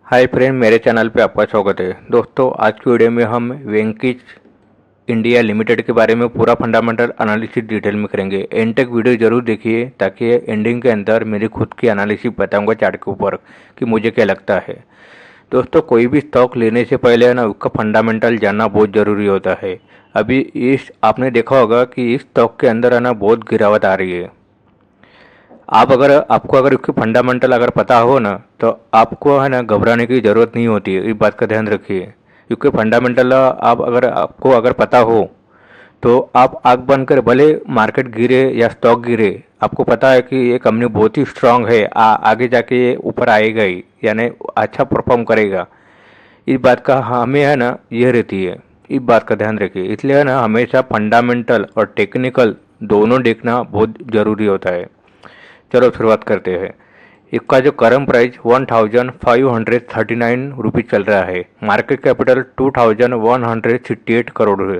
Hi friend, मेरे channel पे आपका स्वागत है। दोस्तों, आज की वीडियो में हम वेंकीज इंडिया लिमिटेड के बारे में पूरा फंडामेंटल एनालिसिस डिटेल में करेंगे। एंड तक वीडियो जरूर देखिए ताकि एंडिंग के अंदर मेरी खुद की एनालिसिस बताऊंगा चार्ट के ऊपर कि मुझे क्या लगता है। दोस्तों, कोई भी स्टॉक लेने से पहले है ना, उसका फंडामेंटल जानना बहुत ज़रूरी होता है। अभी इस आपने देखा होगा कि इस स्टॉक के अंदर है ना बहुत गिरावट आ रही है। आपको अगर इसके फंडामेंटल अगर पता हो ना, तो आपको है ना घबराने की ज़रूरत नहीं होती है। इस बात का ध्यान रखिए, क्योंकि फंडामेंटल आपको अगर पता हो तो आप आंख बंद कर, भले मार्केट गिरे या स्टॉक गिरे, आपको पता है कि ये कंपनी बहुत ही स्ट्रांग है, आगे जाके ये ऊपर आएगा ही, यानी अच्छा परफॉर्म करेगा। इस बात का हमें है ना ये रहती है। इस बात का ध्यान रखिए। इसलिए है ना हमेशा फंडामेंटल और टेक्निकल दोनों देखना बहुत ज़रूरी होता है। चलो शुरुआत करते हैं। इसका जो करंट प्राइस 1539 रुपीज़ चल रहा है। मार्केट कैपिटल 2168 करोड़ है।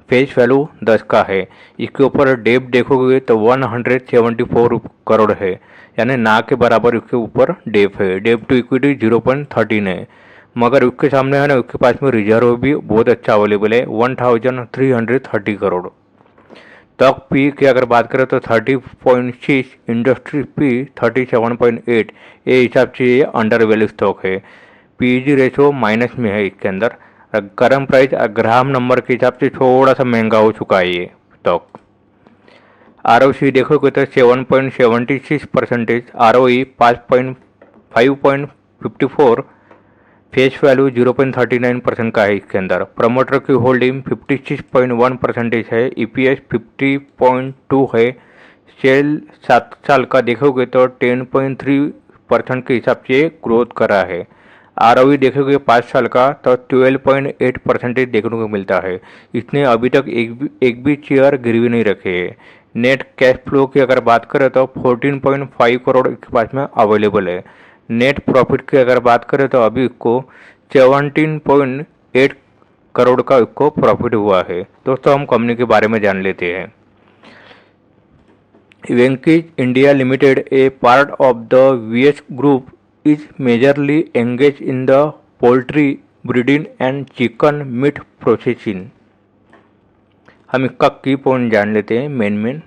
फेस वैल्यू 10 का है। इसके ऊपर डेप देखोगे तो 174 करोड़ है, यानी ना के बराबर इसके ऊपर डेप है। डेप टू इक्विटी 0.13 है। मगर उसके सामने है ना, उसके पास में रिजर्व भी बहुत अच्छा अवेलेबल है, 1330 करोड़। स्टॉक पी की अगर बात करें तो 30.6, इंडस्ट्री पी 37.8। ये हिसाब से ये अंडर वैल्यू स्टॉक है। पीजी रेशो माइनस में है इसके अंदर। करंट प्राइस ग्राम नंबर के हिसाब से थोड़ा सा महंगा हो चुका है ये स्टॉक। आरओसी देखोगे तो 7.76%, आरओई 5.54, फेस वैल्यू 0.39% का है इसके अंदर। प्रमोटर की होल्डिंग 56.1% है। ईपीएस 50.2 है। सेल 7 साल का देखोगे तो 10.3% के हिसाब से ग्रोथ कर रहा है। आरओई देखोगे 5 साल का तो 12.8% देखने को मिलता है। इसने अभी तक एक भी शेयर गिरवी नहीं रखे है। नेट कैश फ्लो की अगर बात करें तो 14.5 करोड़ इसके पास में अवेलेबल है। नेट प्रॉफिट की अगर बात करें तो अभी इसको 17.8 करोड़ का इसको प्रॉफिट हुआ है। दोस्तों, हम कंपनी के बारे में जान लेते हैं। Venky's India limited, a part of the VS group, is majorly engage in the poultry breeding and chicken meat processing. हम इसका की पॉइंट जान लेते हैं। मेन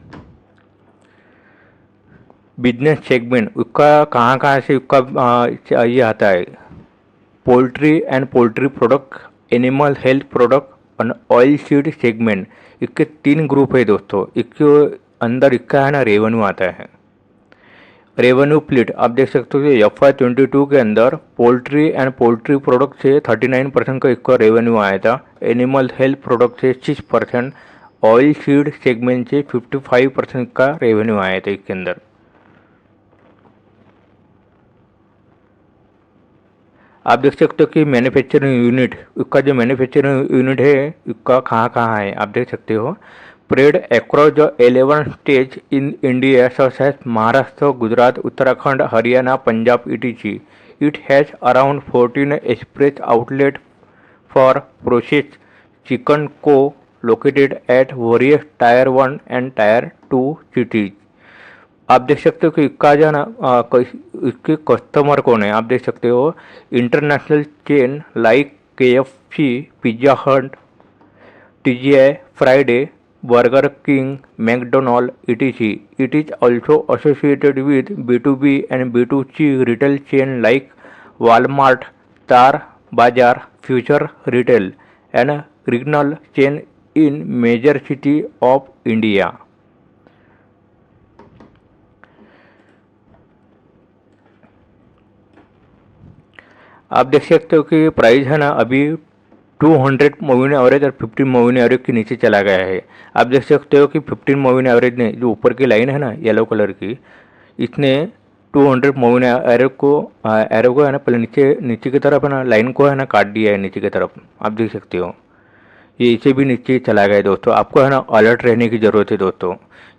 बिजनेस सेगमेंट उसका कहाँ से उसका ये आता है। Poultry and poultry product, animal health product और ऑयल सीड सेगमेंट, इसके 3 ग्रुप है दोस्तों। इसके अंदर इसका है ना रेवेन्यू आता है। रेवेन्यू स्प्लिट आप देख सकते हो कि FY22 के अंदर पोल्ट्री एंड पोल्ट्री प्रोडक्ट से 39% का इसका रेवेन्यू आया था। एनिमल हेल्थ प्रोडक्ट से 6%, ऑयल सीड सेगमेंट से 55% का रेवेन्यू आया था इसके अंदर। आप देख सकते हो कि मैन्युफैक्चरिंग यूनिट, उसका जो मैन्युफैक्चरिंग यूनिट है उसका कहाँ है आप देख सकते हो। Spread across the 11 states in India such as Maharashtra, Gujarat, Uttarakhand, Haryana, Punjab, etc. It has around 14 express outlet for processed chicken co-located at various Tier 1 and Tier 2 cities. आप देख सकते हो कि इसका जो है ना इसके कस्टमर कौन है आप देख सकते हो। International chain like KFC, pizza हट, TGI Friday, burger king, McDonald, etc. It is also associated with B2B and B2C retail chain like Walmart, Star Bazaar, Future Retail, and regional chain in major city of India. आप देख सकते हो कि price है ना अभी 200 moving average और 15 moving average के नीचे चला गया है। आप देख सकते हो कि 15 मूविंग एवरेज ने, जो ऊपर की लाइन है ना येलो कलर की, इसने 200 मूविंग एरो को है ना पहले नीचे की तरफ है ना लाइन को है ना काट दिया है नीचे की तरफ। आप देख सकते हो ये इसे भी नीचे चला गया है। दोस्तों, आपको है ना अलर्ट रहने की ज़रूरत है। दोस्तों,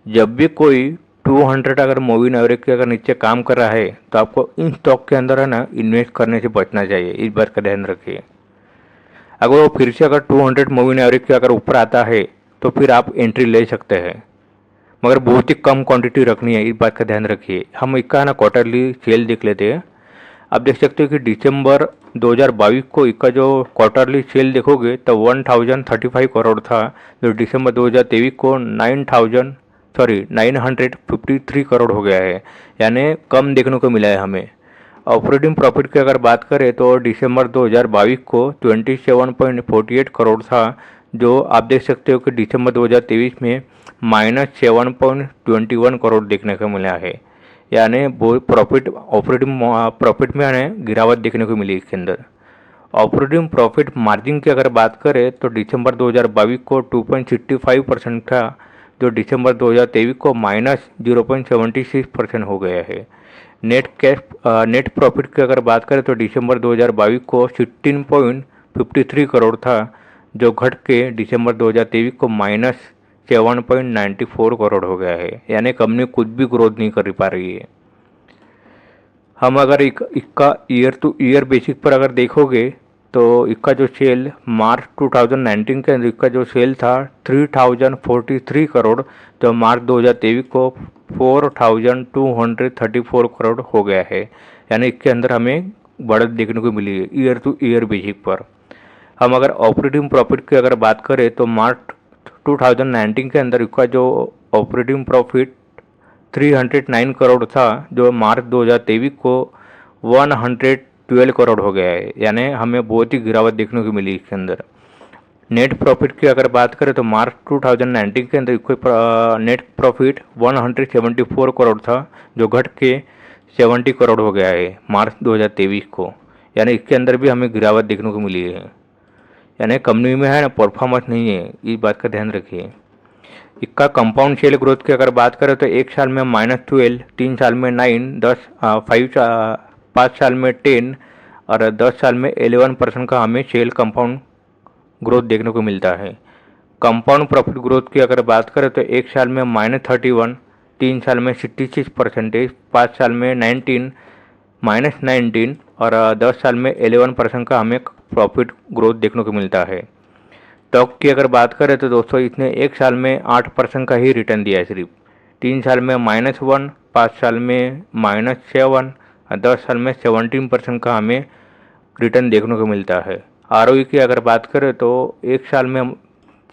जब भी कोई 200 अगर मूविंग एवरेज के अगर नीचे काम कर रहा है तो आपको इन स्टॉक के अंदर है ना इन्वेस्ट करने से बचना चाहिए। इस बात का ध्यान रखिए। अगर वो फिर से अगर 200 मूविंग एवरेज के अगर ऊपर आता है तो फिर आप एंट्री ले सकते हैं, मगर बहुत ही कम क्वांटिटी रखनी है। इस बात का ध्यान रखिए। हम इसका है ना क्वार्टरली सेल देख लेते हैं। आप देख सकते हो कि दिसंबर 2022 को इसका जो क्वार्टरली सेल देखोगे तो 1035 करोड़ था, जो दिसंबर 2023 को 953 करोड़ हो गया है, यानी कम देखने को मिला है हमें। ऑपरेटिंग प्रॉफिट की अगर बात करें तो दिसंबर 2022 को 27.48 करोड़ था, जो आप देख सकते हो कि दिसंबर 2023 में -7.21 करोड़ देखने को मिला है, यानी वो ऑपरेटिंग प्रॉफिट में हमें गिरावट देखने को मिली इसके अंदर। ऑपरेटिंग प्रॉफिट मार्जिन की अगर बात करें तो दिसंबर 2022 को 2.65% था, जो दिसंबर 2023 को -0.76% हो गया है। नेट प्रॉफिट की अगर बात करें तो दिसंबर 2022 को 16.53 करोड़ था, जो घट के दिसंबर 2023 को -7.94 करोड़ हो गया है, यानी कंपनी कुछ भी ग्रोथ नहीं कर पा रही है। हम अगर इसका ईयर टू ईयर बेसिस पर अगर देखोगे तो इसका जो सेल मार्च 2019 के अंदर इसका जो सेल था 3043 करोड़, तो मार्च 2023 को 4234 करोड़ हो गया है, यानी इसके अंदर हमें बढ़त देखने को मिली है ईयर टू ईयर बेसिस पर। हम अगर ऑपरेटिंग प्रॉफिट की अगर बात करें तो मार्च 2019 के अंदर इसका जो ऑपरेटिंग प्रॉफिट 309 करोड़ था, जो मार्च 2023 को 112 करोड़ हो गया है, यानी हमें बहुत ही गिरावट देखने को मिली इसके अंदर। नेट प्रॉफिट की अगर बात करें तो मार्च 2019 के अंदर कोई नेट प्रॉफिट 174 करोड़ था, जो घट के 70 करोड़ हो गया है मार्च 2023 को, यानी इसके अंदर भी हमें गिरावट देखने को मिली है, यानी कंपनी में है ना परफॉर्मेंस नहीं है, इस बात का ध्यान रखिए। इसका कंपाउंड सेल ग्रोथ की अगर बात करें तो 1 साल में -12, 3 साल में 9, 5 साल में 10 और 10 साल में 11% का हमें सेल कंपाउंड ग्रोथ देखने को मिलता है। कंपाउंड प्रॉफिट ग्रोथ की अगर बात करें तो 1 साल में -31, 3 साल में 66%, 5 साल में 19 और 10 साल में 11% का हमें प्रॉफिट ग्रोथ देखने को मिलता है। स्टॉक की अगर बात करें तो दोस्तों इसने 1 साल में 8% का ही रिटर्न दिया है सिर्फ, 3 साल में -1, 5 साल में -7 और 10 साल में 17% का हमें रिटर्न देखने को मिलता है। आरओई की अगर बात करें तो 1 साल में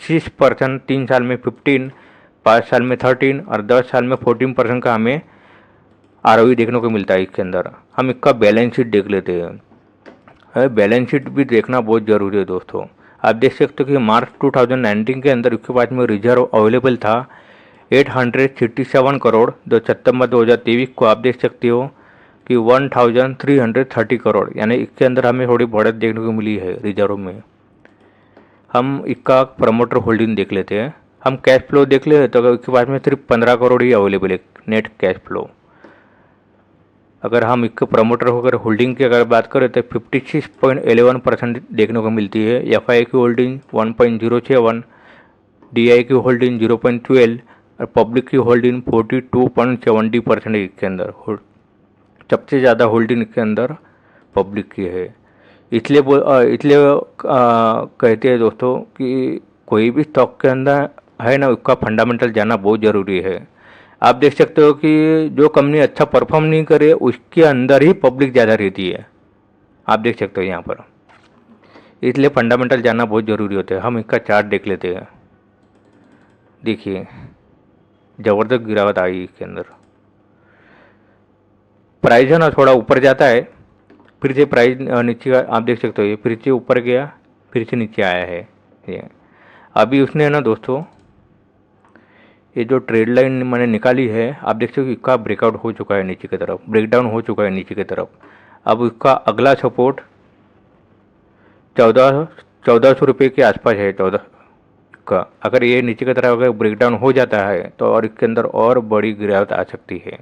6%, 3 साल में 15, 5 साल में 13 और 10 साल में 14% का हमें आरओई देखने को मिलता है इसके अंदर। हम इसका बैलेंस शीट देख लेते हैं। बैलेंस शीट भी देखना बहुत ज़रूरी है दोस्तों। आप देख सकते हो कि मार्च 2019 के अंदर उसके पास में रिजर्व अवेलेबल था 867 करोड़, जो सितंबर 2023 को आप देख सकते हो कि 1330 करोड़, यानी इसके अंदर हमें थोड़ी बढ़त देखने को मिली है रिजर्व में। हम इसका प्रमोटर होल्डिंग देख लेते हैं। हम कैश फ्लो देख ले तो इसके पास में सिर्फ 15 करोड़ ही अवेलेबल है नेट कैश फ्लो। अगर हम इसके प्रमोटर होकर होल्डिंग की अगर बात करें तो 56.11% देखने को मिलती है। एफआई की होल्डिंग 1.07, डीआई की होल्डिंग 0.12 और पब्लिक की होल्डिंग 42.70% है इसके अंदर। सबसे ज़्यादा होल्डिंग इसके अंदर पब्लिक की है। इसलिए कहते हैं दोस्तों कि कोई भी स्टॉक के अंदर है ना, उसका फंडामेंटल जानना बहुत ज़रूरी है। आप देख सकते हो कि जो कंपनी अच्छा परफॉर्म नहीं करे उसके अंदर ही पब्लिक ज़्यादा रहती है, आप देख सकते हो यहाँ पर। इसलिए फंडामेंटल जानना बहुत ज़रूरी होता है। हम इसका चार्ट देख लेते हैं। देखिए ज़बरदस्त गिरावट आई इसके अंदर। प्राइस है ना थोड़ा ऊपर जाता है, फिर से प्राइस नीचे का आप देख सकते हो, ये फिर से ऊपर गया फिर से नीचे आया है। ये अभी उसने है ना दोस्तों, ये जो ट्रेड लाइन मैंने निकाली है आप देख सकते हो इसका ब्रेकआउट हो चुका है नीचे की तरफ, ब्रेकडाउन हो चुका है नीचे की तरफ। अब इसका अगला सपोर्ट 1400 रुपये के आसपास है 14 का। अगर ये नीचे की तरफ अगर ब्रेकडाउन हो जाता है तो और इसके अंदर और बड़ी गिरावट आ सकती है।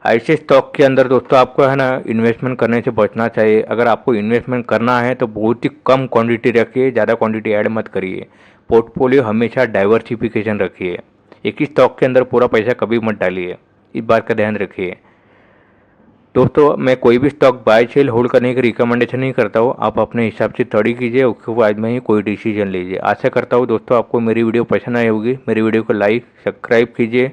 ऐसे स्टॉक के अंदर दोस्तों आपको है ना इन्वेस्टमेंट करने से बचना चाहिए। अगर आपको इन्वेस्टमेंट करना है तो बहुत ही कम क्वांटिटी रखिए, ज़्यादा क्वांटिटी ऐड मत करिए। पोर्टफोलियो हमेशा डाइवर्सिफिकेशन रखिए, एक ही स्टॉक के अंदर पूरा पैसा कभी मत डालिए, इस बात का ध्यान रखिए। दोस्तों मैं कोई भी स्टॉक बाय सेल होल्ड करने की रिकमेंडेशन नहीं करता हूँ, आप अपने हिसाब से स्टडी कीजिए, उसके बाद में ही कोई डिसीजन लीजिए। आशा करता हूँ दोस्तों आपको मेरी वीडियो पसंद आई होगी। मेरी वीडियो को लाइक सब्सक्राइब कीजिए,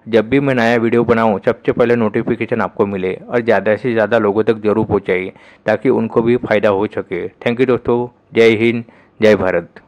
जब भी मैं नया वीडियो बनाऊं सबसे पहले नोटिफिकेशन आपको मिले और ज़्यादा से ज़्यादा लोगों तक जरूर पहुंचाइए ताकि उनको भी फ़ायदा हो सके। थैंक यू दोस्तों। जय हिंद, जय भारत।